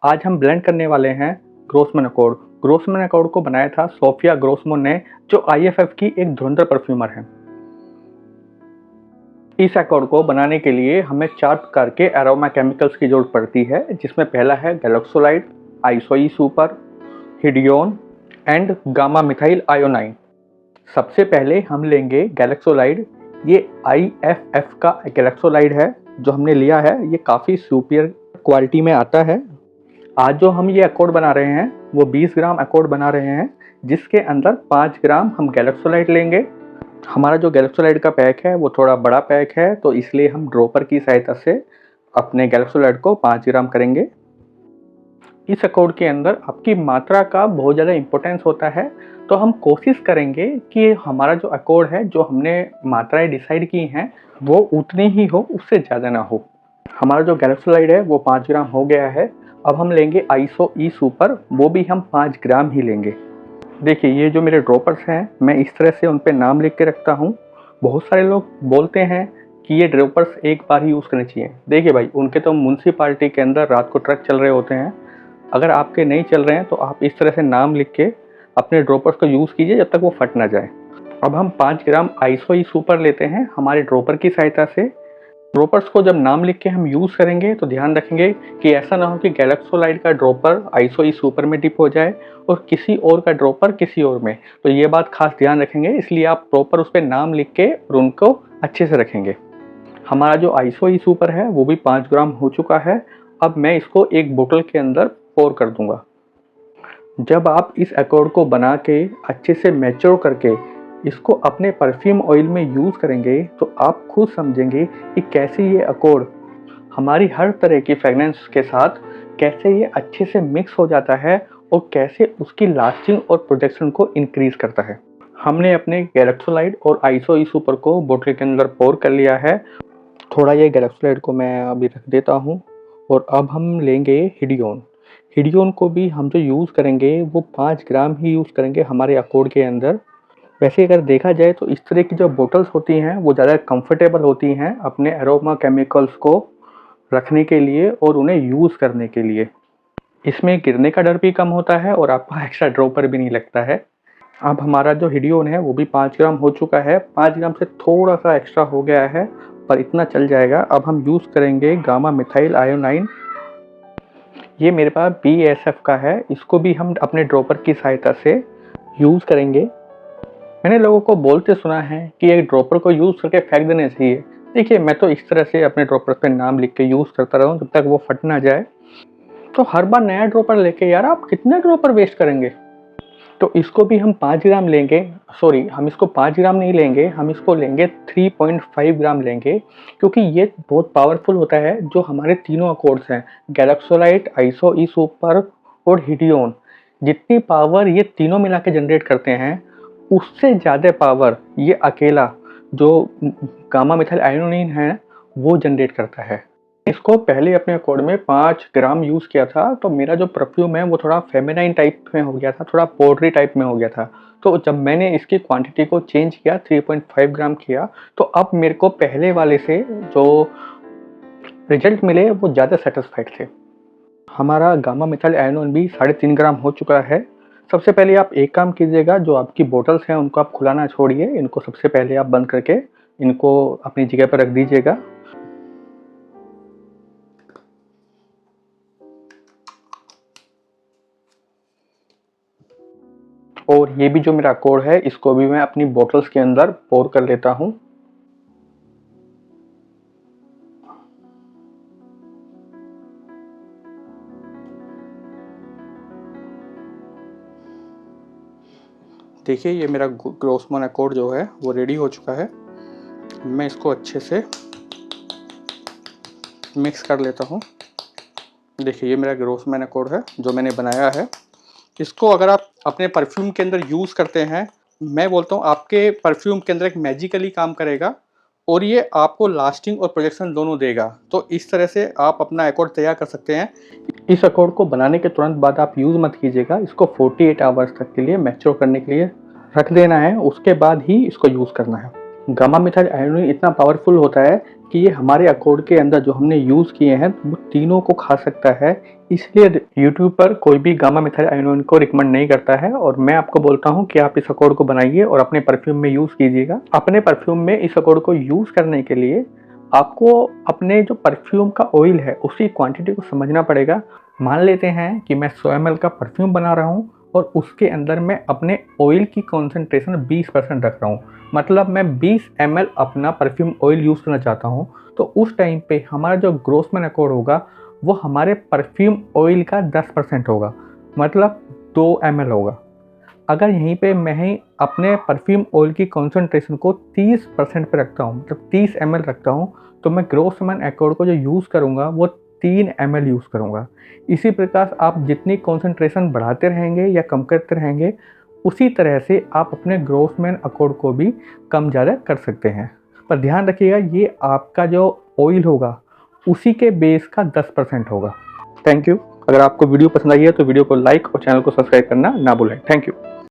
आज हम ब्लेंड करने वाले हैं ग्रोसमैन अकॉर्ड। ग्रोसमैन अकॉर्ड को बनाया था सोफिया ग्रोसमो ने, जो आईएफएफ की एक धुरंधर परफ्यूमर है। इस अकॉर्ड को बनाने के लिए हमें 4 प्रकार के एरोमा केमिकल्स की जरूरत पड़ती है, जिसमें पहला है galaxolide, iso E super, hedione and gamma methyl ionone. सबसे पहले हम लेंगे गैलेक्सोलाइड। ये आईएफएफ का गैलेक्सोलाइड है जो हमने लिया है। ये काफ़ी सुपीरियर क्वालिटी में आता है। आज जो हम ये अकॉर्ड बना रहे हैं वो 20 ग्राम अकॉर्ड बना रहे हैं, जिसके अंदर 5 ग्राम हम गैलेक्सोलाइड लेंगे। हमारा जो गैलेक्सोलाइड का पैक है वो थोड़ा बड़ा पैक है, तो इसलिए हम ड्रॉपर की सहायता से अपने गैलेक्सोलाइड को 5 ग्राम करेंगे। इस अकॉर्ड के अंदर आपकी मात्रा का बहुत ज़्यादा इम्पोर्टेंस होता है, तो हम कोशिश करेंगे कि हमारा जो अकॉर्ड है, जो हमने मात्राएं डिसाइड की हैं, वो उतनी ही हो, उससे ज़्यादा ना हो। हमारा जो गैलेक्सोलाइड है वो 5 ग्राम हो गया है। अब हम लेंगे आइसो ई सुपर, वो भी हम 5 ग्राम ही लेंगे। देखिए, ये जो मेरे ड्रॉपर्स हैं, मैं इस तरह से उन पे नाम लिख के रखता हूँ। बहुत सारे लोग बोलते हैं कि ये ड्रॉपर्स एक बार ही यूज़ करने चाहिए। देखिए भाई, उनके तो म्युनिसिपालिटी के अंदर रात को ट्रक चल रहे होते हैं। अगर आपके नहीं चल रहे हैं तो आप इस तरह से नाम लिख के अपने ड्रॉपर्स को यूज़ कीजिए जब तक वो फट ना जाए। अब हम 5 ग्राम आइसो ई सुपर लेते हैं हमारे ड्रॉपर की सहायता से। ड्रॉपर्स को जब नाम लिख के हम यूज़ करेंगे तो ध्यान रखेंगे कि ऐसा ना हो कि गैलेक्सोलाइड का ड्रॉपर आइसो ई सुपर में डिप हो जाए और किसी और का ड्रॉपर किसी और में। तो ये बात खास ध्यान रखेंगे, इसलिए आप प्रॉपर उस पर नाम लिख के और उनको अच्छे से रखेंगे। हमारा जो आइसो ई सुपर है वो भी 5 ग्राम हो चुका है। अब मैं इसको एक बोतल के अंदर पोर कर दूंगा। जब आप इस अकॉर्ड को बना के अच्छे से मैच्योर करके इसको अपने परफ्यूम ऑयल में यूज़ करेंगे तो आप खुद समझेंगे कि कैसे ये अकॉर्ड हमारी हर तरह की फ्रेगनेंस के साथ कैसे ये अच्छे से मिक्स हो जाता है और कैसे उसकी लास्टिंग और प्रोटेक्शन को इंक्रीज करता है। हमने अपने गैलेक्सोलाइड और आइसो ई सुपर को बोतल के अंदर पोर कर लिया है। थोड़ा ये गैलेक्सोलाइड को मैं अभी रख देता हूँ और अब हम लेंगे हिडियोन। हिडियोन को भी हम जो यूज़ करेंगे वो 5 ग्राम ही यूज़ करेंगे हमारे अकॉर्ड के अंदर। वैसे अगर देखा जाए तो इस तरह की जो बोतल्स होती हैं वो ज़्यादा कंफर्टेबल होती हैं अपने एरोमा केमिकल्स को रखने के लिए और उन्हें यूज़ करने के लिए। इसमें गिरने का डर भी कम होता है और आपको एक्स्ट्रा ड्रॉपर भी नहीं लगता है। अब हमारा जो हिडियोन है वो भी 5 ग्राम हो चुका है। 5 ग्राम से थोड़ा सा एक्स्ट्रा हो गया है पर इतना चल जाएगा। अब हम यूज़ करेंगे गामा मिथाइल आयोनाइन। ये मेरे पास BASF का है, इसको भी हम अपने ड्रॉपर की सहायता से यूज़ करेंगे। मैंने लोगों को बोलते सुना है कि एक ड्रॉपर को यूज़ करके फेंक देना चाहिए। देखिए, मैं तो इस तरह से अपने ड्रॉपर पे नाम लिख के यूज़ करता रहूँ जब तक वो फट ना जाए। तो हर बार नया ड्रॉपर लेके यार आप कितने ड्रॉपर वेस्ट करेंगे। तो इसको भी हम 5 ग्राम लेंगे। सॉरी, हम इसको 5 ग्राम नहीं लेंगे, हम इसको लेंगे 3.5 ग्राम लेंगे, क्योंकि ये बहुत पावरफुल होता है। जो हमारे तीनों अकॉर्ड्स हैं, गैलेक्सोलाइड, आइसो ई सुपर और हिडियोन, जितनी पावर ये तीनों मिला के जनरेट करते हैं उससे ज़्यादा पावर ये अकेला जो गामा मिथाइल आयोनाइन है वो जनरेट करता है। इसको पहले अपने अकॉर्ड में 5 ग्राम यूज़ किया था, तो मेरा जो परफ्यूम है वो थोड़ा फेमिनाइन टाइप में हो गया था, थोड़ा पाउडरी टाइप में हो गया था। तो जब मैंने इसकी क्वांटिटी को चेंज किया, 3.5 ग्राम किया, तो अब मेरे को पहले वाले से जो रिजल्ट मिले वो ज़्यादा सेटिस्फाइड थे। हमारा गामा मिथाइल आयोनाइन भी 3.5 ग्राम हो चुका है। सबसे पहले आप एक काम कीजिएगा, जो आपकी बोतल्स हैं उनको आप खुलाना छोड़िए, इनको सबसे पहले आप बंद करके इनको अपनी जगह पर रख दीजिएगा। और ये भी जो मेरा अकॉर्ड है इसको भी मैं अपनी बोतल्स के अंदर पोर कर लेता हूँ। देखिए, ये मेरा ग्रोसमैन अकॉर्ड जो है वो रेडी हो चुका है। मैं इसको अच्छे से मिक्स कर लेता हूँ। देखिए, ये मेरा ग्रोसमैन अकॉर्ड है जो मैंने बनाया है। इसको अगर आप अपने परफ्यूम के अंदर यूज़ करते हैं, मैं बोलता हूँ आपके परफ्यूम के अंदर एक मैजिकली काम करेगा और ये आपको लास्टिंग और प्रोजेक्शन दोनों देगा। तो इस तरह से आप अपना अकॉर्ड तैयार कर सकते हैं। इस अकॉर्ड को बनाने के तुरंत बाद आप यूज़ मत कीजिएगा, इसको 48 आवर्स तक के लिए मैच्योर करने के लिए रख देना है, उसके बाद ही इसको यूज़ करना है। गामा मिथाइल आयोनाइन इतना पावरफुल होता है कि ये हमारे अकोड के अंदर जो हमने यूज़ किए हैं वो तीनों को खा सकता है, इसलिए यूट्यूब पर कोई भी गामा मिथाइल आयोनाइन को रिकमेंड नहीं करता है। और मैं आपको बोलता हूँ कि आप इस अकोड को बनाइए और अपने परफ्यूम में यूज़ कीजिएगा। अपने परफ्यूम में इस अकोड को यूज़ करने के लिए आपको अपने जो परफ्यूम का ऑयल है उसकी क्वांटिटी को समझना पड़ेगा। मान लेते हैं कि मैं 100 ml का परफ्यूम बना रहा हूँ और उसके अंदर मैं अपने ऑयल की कॉन्सेंट्रेशन 20% रख रहा हूँ, मतलब मैं 20 ml अपना परफ्यूम ऑयल यूज़ करना चाहता हूँ। तो उस टाइम पे हमारा जो ग्रोसमैन अकॉर्ड होगा वो हमारे परफ्यूम ऑयल का 10% होगा, मतलब 2 ml होगा। अगर यहीं पे मैं ही अपने परफ्यूम ऑयल की कॉन्सेंट्रेशन को 30% पे रखता हूँ, मतलब 30 ml रखता हूँ, तो मैं ग्रोसमैन अकॉर्ड को जो यूज़ करूँगा वो 3 ml यूज़ करूँगा। इसी प्रकार आप जितनी कॉन्सेंट्रेशन बढ़ाते रहेंगे या कम करते रहेंगे, उसी तरह से आप अपने ग्रोसमैन अकॉर्ड को भी कम ज़्यादा कर सकते हैं। पर ध्यान रखिएगा, ये आपका जो ऑयल होगा उसी के बेस का 10% होगा। Thank you. अगर आपको वीडियो पसंद आई है तो वीडियो को लाइक और चैनल को सब्सक्राइब करना ना भूलें। Thank you.